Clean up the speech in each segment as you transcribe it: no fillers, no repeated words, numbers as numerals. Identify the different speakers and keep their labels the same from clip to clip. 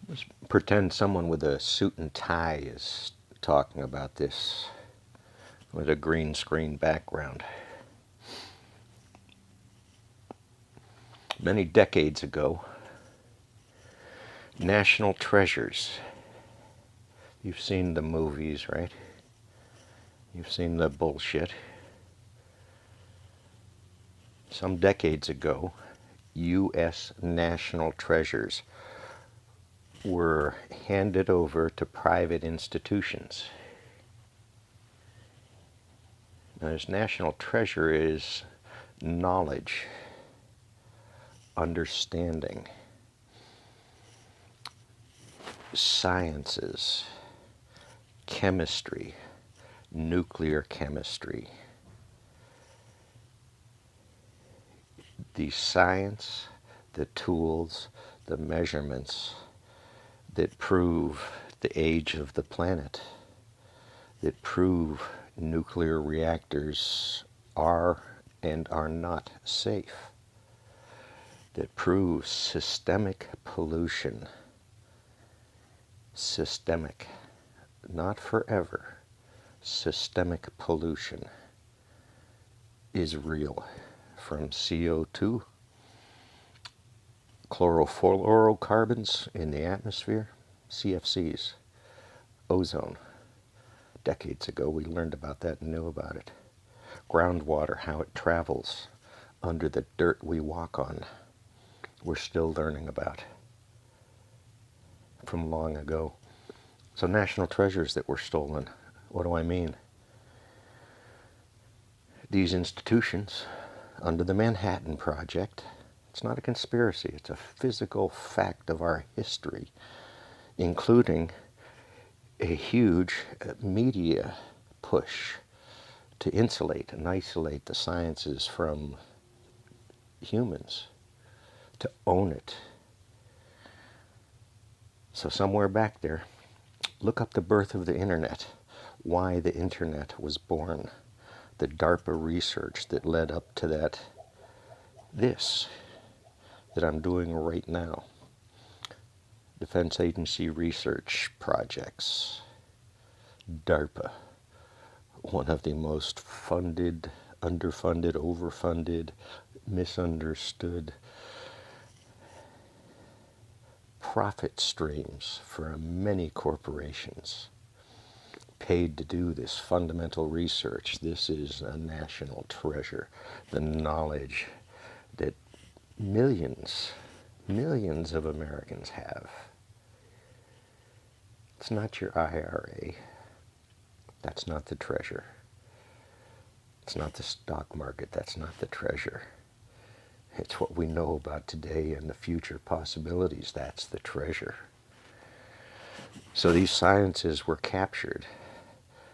Speaker 1: Let's pretend someone with a suit and tie is talking about this with a green screen background. Many decades ago, national treasures. You've seen the movies, right? You've seen the bullshit. Some decades ago, U.S. national treasures were handed over to private institutions. Now, this national treasure is knowledge, understanding, sciences, chemistry, nuclear chemistry. The science, the tools, the measurements that prove the age of the planet, that prove nuclear reactors are and are not safe, that prove systemic pollution, systemic, not forever, systemic pollution is real, from CO2, chlorofluorocarbons in the atmosphere, CFCs, ozone. Decades ago we learned about that and knew about it. Groundwater, how it travels under the dirt we walk on, we're still learning about from long ago. So national treasures that were stolen, what do I mean? These institutions, under the Manhattan Project, it's not a conspiracy, it's a physical fact of our history, including a huge media push to insulate and isolate the sciences from humans, to own it. So somewhere back there, look up the birth of the internet, why the internet was born, the DARPA research that led up to that, this that I'm doing right now. Defense Agency research projects, DARPA, one of the most funded, underfunded, overfunded, misunderstood profit streams for many corporations paid to do this fundamental research. This is a national treasure. The knowledge that millions of Americans have. It's not your IRA. That's not the treasure. It's not the stock market. That's not the treasure. It's what we know about today and the future possibilities. That's the treasure. So these sciences were captured.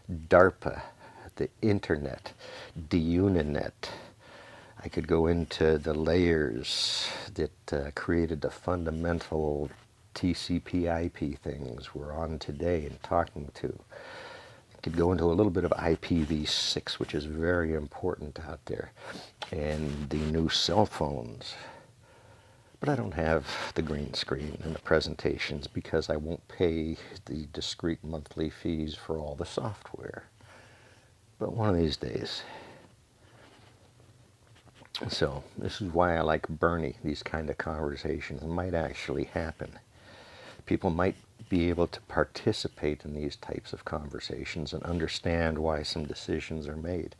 Speaker 1: DARPA, the internet, deuna. I could go into the layers that created the fundamental TCP/IP things we're on today and talking to. I could go into a little bit of IPv6, which is very important out there, and the new cell phones. But I don't have the green screen and the presentations because I won't pay the discrete monthly fees for all the software. But one of these days. So this is why I like Bernie. These kind of conversations might actually happen. People might be able to participate in these types of conversations and understand why some decisions are made.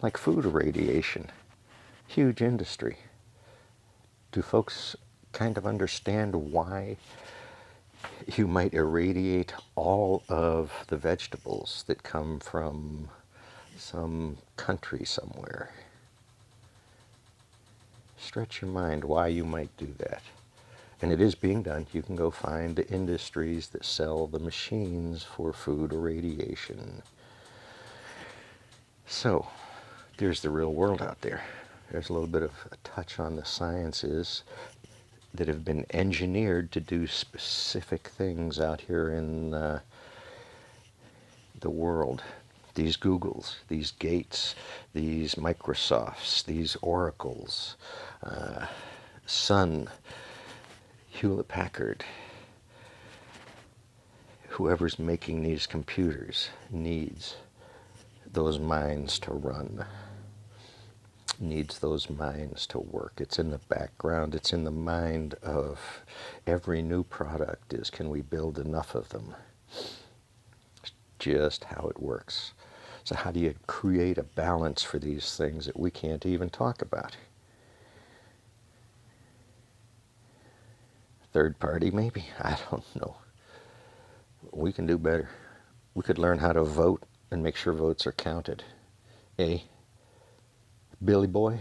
Speaker 1: Like food irradiation, huge industry. Do folks kind of understand why you might irradiate all of the vegetables that come from some country somewhere? Stretch your mind why you might do that. And it is being done. You can go find the industries that sell the machines for food irradiation. So, there's the real world out there. There's a little bit of a touch on the sciences that have been engineered to do specific things out here in the world. These Googles, these Gates, these Microsofts, these Oracles, Sun, Hewlett-Packard, whoever's making these computers needs those minds to run, needs those minds to work. It's in the background, it's in the mind of every new product is, can we build enough of them? It's just how it works. So how do you create a balance for these things that we can't even talk about? Third party, maybe? I don't know. We can do better. We could learn how to vote and make sure votes are counted. Eh? Billy boy?